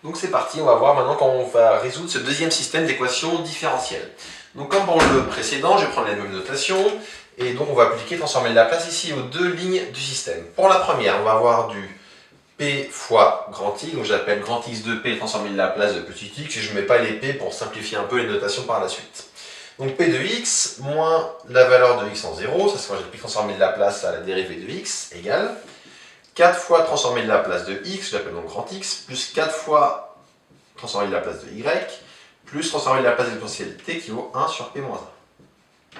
Donc c'est parti, on va voir maintenant comment on va résoudre ce deuxième système d'équations différentielles. Donc comme pour le précédent, je vais prendre la même notation, et donc on va appliquer transformer de Laplace ici aux deux lignes du système. Pour la première, on va avoir du P fois grand X, donc j'appelle grand X de P transformé de Laplace de petit x, et je ne mets pas les P pour simplifier un peu les notations par la suite. Donc P de x moins la valeur de x en 0, ça c'est quand j'applique transformer de Laplace à la dérivée de x, égale 4 fois transformé de Laplace de x, j'appelle donc grand X, plus 4 fois transformé de Laplace de y, plus transformé de Laplace de l'exponentielle t qui vaut 1 sur p moins 1.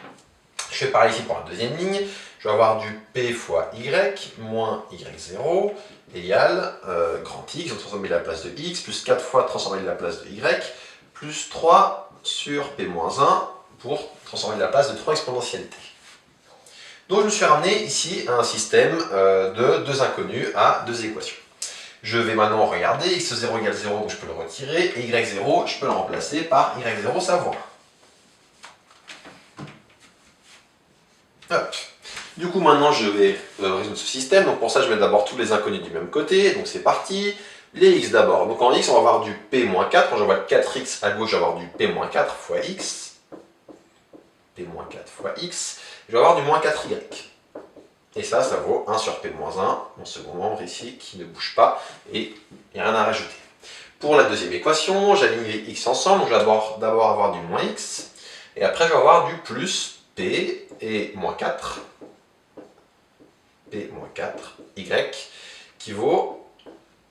Je fais pareil ici pour la deuxième ligne, je vais avoir du p fois y moins y0 égale grand X, donc transformé de Laplace de x, plus 4 fois transformé de Laplace de y, plus 3 sur p moins 1 pour transformer de Laplace de 3 exponentielle t. Donc je me suis ramené ici à un système de deux inconnus à deux équations. Je vais maintenant regarder, x0 égale 0, donc je peux le retirer, et y0, je peux le remplacer par y0 savoir. Hop. Du coup, maintenant, je vais résoudre ce système. Donc pour ça, je mets d'abord tous les inconnus du même côté. Donc c'est parti. Les x d'abord. Donc en x, on va avoir du p-4. Quand je vois le 4x à gauche, je vais avoir du p-4 fois x. p-4 fois x. Je vais avoir du moins 4y. Et ça vaut 1 sur p-1, mon second membre ici, qui ne bouge pas, et il n'y a rien à rajouter. Pour la deuxième équation, j'aligne les x ensemble, donc je vais d'abord avoir du moins x, et après je vais avoir du plus p et moins 4, p moins 4, y, qui vaut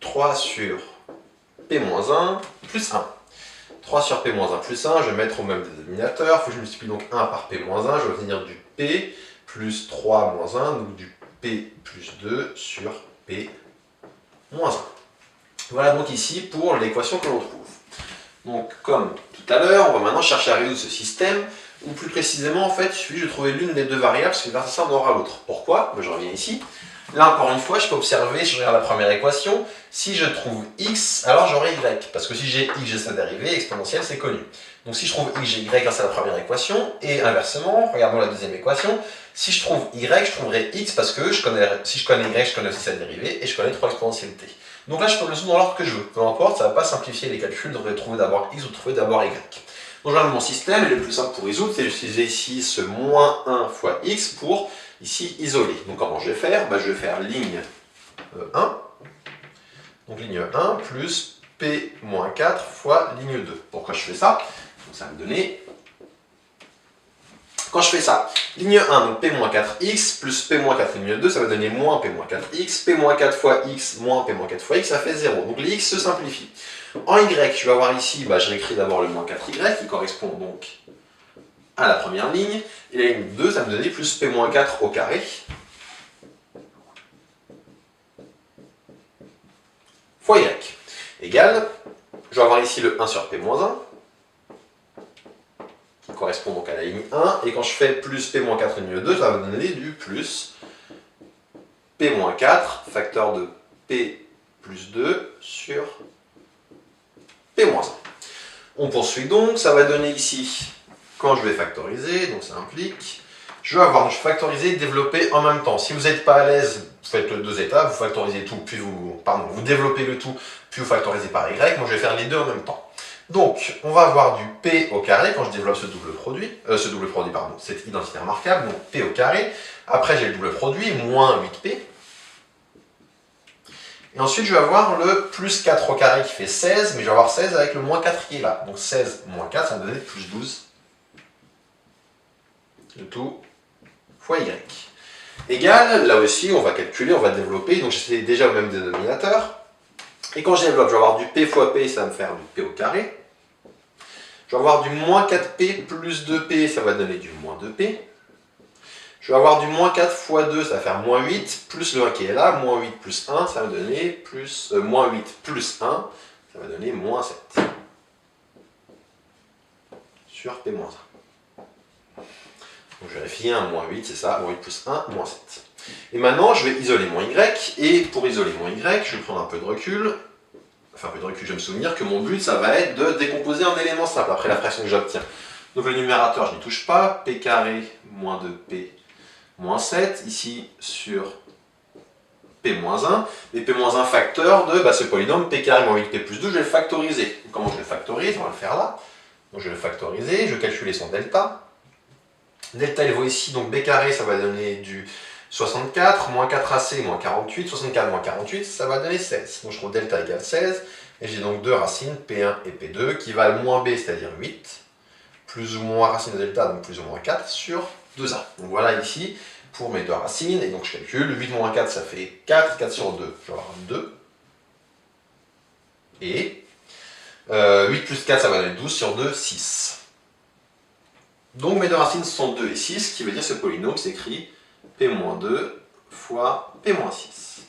3 sur p-1 plus 1. 3 sur p-1 plus 1, je vais mettre au même dénominateur, il faut que je multiplie donc 1 par p-1, je vais obtenir du p plus 3 moins 1, donc du p plus 2 sur p moins 1. Voilà donc ici pour l'équation que l'on trouve. Donc comme tout à l'heure, on va maintenant chercher à résoudre ce système, ou plus précisément en fait, il suffit de trouver l'une des deux variables, parce que grâce à ça on aura l'autre. Pourquoi? Je reviens ici. Là encore une fois, je peux observer, si je regarde la première équation, si je trouve x, alors j'aurai y, parce que si j'ai x, j'ai sa dérivée, exponentielle, c'est connu. Donc si je trouve x, j'ai y grâce à la première équation, et inversement, regardons la deuxième équation, si je trouve y, je trouverai x, parce que si je connais y, je connais aussi sa dérivée, et je connais 3 exponentielle t. Donc là, je peux le résoudre dans l'ordre que je veux. Peu importe, ça ne va pas simplifier les calculs, je devrais trouver d'abord x ou trouver d'abord y. Donc je regarde mon système, et le plus simple pour résoudre, c'est d'utiliser ici ce moins 1 fois x pour ici isoler. Donc comment je vais faire? Je vais faire ligne 1, donc ligne 1 plus p-4 fois ligne 2. Pourquoi je fais ça? Donc ça va me donner, quand je fais ça, ligne 1, donc p-4x plus p-4 ligne 2, ça va donner moins p-4x, p-4 fois x moins p-4 fois x, ça fait 0. Donc les x se simplifient. En y, je vais avoir ici, je réécris d'abord le moins 4y, qui correspond donc à la première ligne, et la ligne 2, ça me donnait plus p-4 au carré, fois y, égale, je vais avoir ici le 1 sur p-1, qui correspond donc à la ligne 1, et quand je fais plus p-4 ligne 2, ça va me donner du plus p-4, facteur de p plus 2 sur p-1. On poursuit donc, ça va donner ici, quand je vais factoriser, donc ça implique, je vais avoir factorisé et développer en même temps. Si vous n'êtes pas à l'aise, vous faites le 2 étapes, vous factorisez tout, puis vous développez le tout, puis vous factorisez par y. Moi, je vais faire les deux en même temps. Donc, on va avoir du p au carré quand je développe ce double produit, cette identité remarquable, donc p au carré. Après, j'ai le double produit, moins 8p. Et ensuite, je vais avoir le plus 4 au carré qui fait 16, mais je vais avoir 16 avec le moins 4 qui est là. Donc 16 moins 4, ça va me donner plus 12. Le tout fois y. Égale, là aussi, on va calculer, on va développer. Donc j'étais déjà au même dénominateur. Et quand je développe, je vais avoir du p fois p, ça va me faire du p au carré. Je vais avoir du moins 4p plus 2p, ça va donner du moins 2p. Je vais avoir du moins 4 fois 2, ça va faire moins 8, plus le 1 qui est là, moins 8 plus 1, ça va donner plus, moins 8 plus 1, ça va donner moins 7. Sur p-1. Donc je vérifie, moins 8, c'est ça, moins 8 plus 1, moins 7. Et maintenant, je vais isoler mon y, et pour isoler mon y, je vais prendre un peu de recul. Enfin, un peu de recul, je vais me souvenir que mon but, ça va être de décomposer un élément simple après la fraction que j'obtiens. Donc le numérateur, je n'y touche pas, p carré moins 2p moins 7, ici sur P-1, et P-1 facteur de ce polynôme P carré moins 8P plus 2, je vais le factoriser. Comment je le factorise? On va le faire là. Donc je vais le factoriser, je vais calculer son delta. Delta, il vaut ici, donc B carré, ça va donner du 64, moins 4AC, moins 48, 64 moins 48, ça va donner 16. Donc je trouve delta égale 16, et j'ai donc deux racines, P1 et P2, qui valent moins B, c'est-à-dire 8, plus ou moins racine de delta, donc plus ou moins 4, sur 2A. Donc voilà ici, pour mes deux racines, et donc je calcule, 8 moins 4, ça fait 4, 4 sur 2, je vais avoir 2, et 8 plus 4, ça va donner 12 sur 2, 6. Donc mes deux racines sont 2 et 6, ce qui veut dire que ce polynôme s'écrit P-2 fois P-6.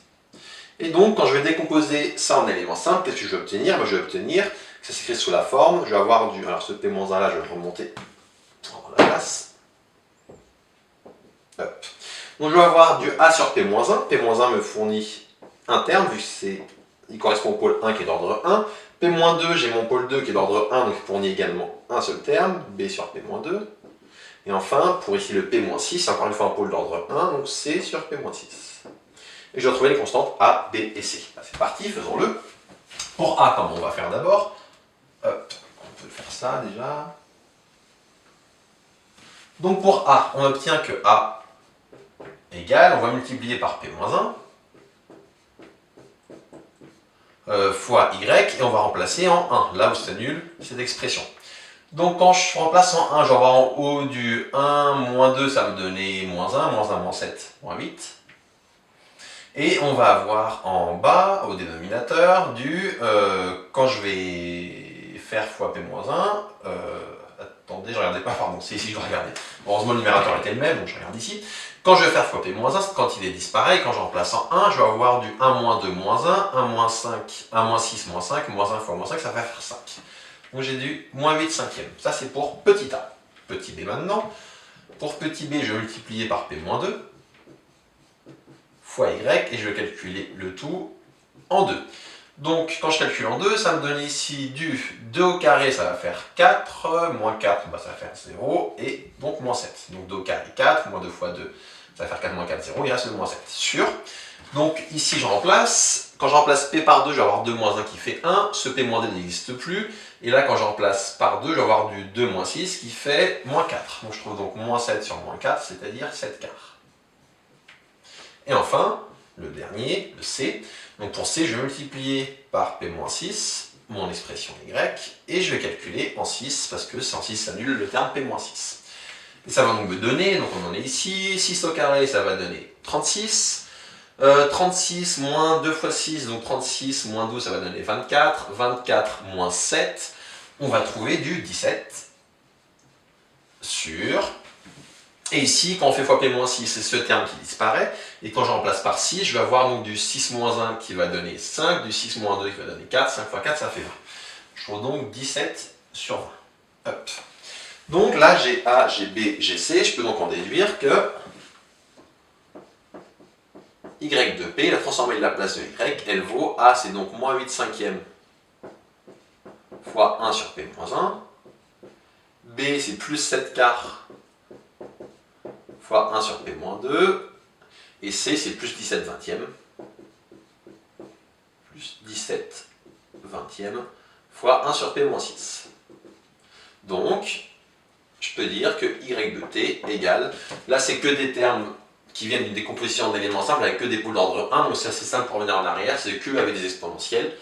Et donc quand je vais décomposer ça en éléments simples, qu'est-ce que je vais obtenir? Je vais obtenir que ça s'écrit sous la forme, je vais avoir du... Alors ce P-1 là, je vais le remonter en la place. Hop. Donc je vais avoir du A sur P-1, P-1 me fournit un terme, vu qu'il correspond au pôle 1 qui est d'ordre 1. P-2, j'ai mon pôle 2 qui est d'ordre 1, donc il fournit également un seul terme, B sur P-2. Et enfin, pour ici le P-6, encore une fois un pôle d'ordre 1, donc C sur P-6. Et je vais retrouver les constantes A, B et C. C'est parti, faisons-le. Pour A, comme on va faire d'abord, hop, on peut faire ça déjà. Donc pour A, on obtient que A égale, on va multiplier par P-1 fois Y, et on va remplacer en 1, là où c'est nul, cette expression. Donc quand je remplace en 1, je vais avoir en haut du 1, moins 2, ça va me donner moins 1, moins 7, moins 8. Et on va avoir en bas, au dénominateur, quand je vais faire fois P-1, attendez, je ne regardais pas, pardon, c'est ici que je dois regarder. Heureusement, le numérateur était le même, donc je regarde ici. Quand je vais faire fois P-1, quand il est disparaît, quand je remplace en 1, je vais avoir du 1 moins 2 moins 1, 1 moins 5, 1 moins 6 moins 5, moins 1 fois moins 5, ça va faire 5. Donc j'ai du moins 8 cinquièmes. Ça c'est pour petit a. Petit b maintenant. Pour petit b, je vais multiplier par P-2 fois y et je vais calculer le tout en 2. Donc quand je calcule en 2, ça me donne ici du 2 au carré, ça va faire 4, moins 4, ça va faire 0, et donc moins 7. Donc 2 au carré 4, moins 2 fois 2, ça va faire 4 moins 4, 0, il reste le moins 7. Sur. Donc ici je remplace, quand je remplace P par 2, je vais avoir 2 moins 1 qui fait 1, ce P moins 2 n'existe plus, et là quand je remplace par 2, je vais avoir du 2 moins 6 qui fait moins 4. Donc je trouve donc moins 7 sur moins 4, c'est-à-dire 7 quarts. Et enfin, le dernier, le C. Donc pour C, je vais multiplier par P-6, mon expression Y, et je vais calculer en 6, parce que en 6, ça annule le terme P-6. Et ça va donc me donner, donc on en est ici, 6 au carré, ça va donner 36. 36 moins 2 fois 6, donc 36 moins 12, ça va donner 24. 24 moins 7, on va trouver du 17 sur... Et ici, quand on fait fois P-6, c'est ce terme qui disparaît. Et quand je remplace par 6, je vais avoir donc du 6 moins 1 qui va donner 5, du 6 moins 2 qui va donner 4. 5 fois 4, ça fait 20. Je trouve donc 17 sur 20. Hop. Donc là, j'ai A, j'ai B, j'ai C. Je peux donc en déduire que Y de P, la transformée de la place de Y, elle vaut A, c'est donc moins 8 cinquièmes fois 1 sur P moins 1. B, c'est plus 7 quarts fois 1 sur P moins 2. Et C, c'est plus 17 vingtièmes. Plus 17 vingtièmes fois 1 sur P moins 6. Donc, je peux dire que Y de T égale... Là, c'est que des termes qui viennent d'une décomposition d'éléments simples avec que des pôles d'ordre 1, donc c'est assez simple pour revenir en arrière, c'est que avec des exponentiels.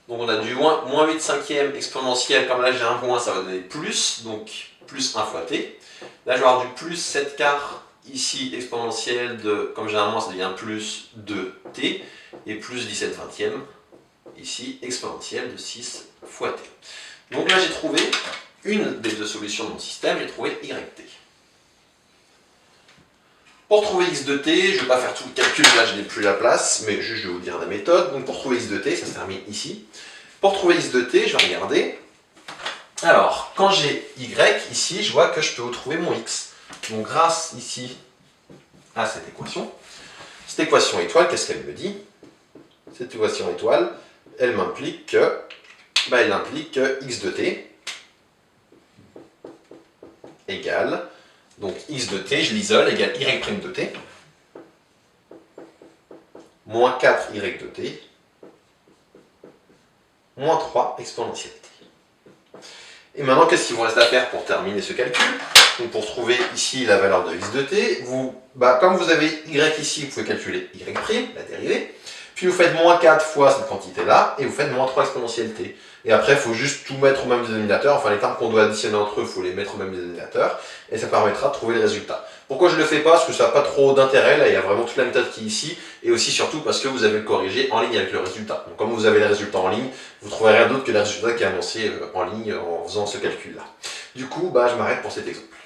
Donc on a du moins 8 cinquièmes exponentiel, comme là j'ai un moins, ça va donner plus, donc plus 1 fois t. Là je vais avoir du plus 7 quarts, ici exponentiel de, comme j'ai un moins, ça devient plus 2t, et plus 17 vingtièmes, ici exponentiel de 6 fois t. Donc là j'ai trouvé une des deux solutions de mon système, j'ai trouvé yt. Pour trouver x de t, je ne vais pas faire tout le calcul, là je n'ai plus la place, mais juste je vais vous dire la méthode. Donc pour trouver x de t, ça se termine ici. Pour trouver x de t, je vais regarder. Alors, quand j'ai y ici, je vois que je peux retrouver mon x. Donc grâce ici à cette équation étoile, qu'est-ce qu'elle me dit? Cette équation étoile, elle m'implique que, x de t égale... Donc x de t, je l'isole, égale y' de t. moins 4y de t, moins 3 exponentielle t. Et maintenant, qu'est-ce qu'il vous reste à faire pour terminer ce calcul? Donc pour trouver ici la valeur de x de t, comme vous avez y ici, vous pouvez calculer y', la dérivée, puis vous faites moins 4 fois cette quantité-là, et vous faites moins 3 exponentielle t. Et après, il faut juste tout mettre au même dénominateur, enfin les termes qu'on doit additionner entre eux, il faut les mettre au même dénominateur, et ça permettra de trouver le résultat. Pourquoi je ne le fais pas? Parce que ça n'a pas trop d'intérêt, là il y a vraiment toute la méthode qui est ici, et aussi surtout parce que vous avez le corrigé en ligne avec le résultat. Donc comme vous avez le résultat en ligne, vous ne trouverez rien d'autre que le résultat qui est annoncé en ligne en faisant ce calcul-là. Du coup, je m'arrête pour cet exemple.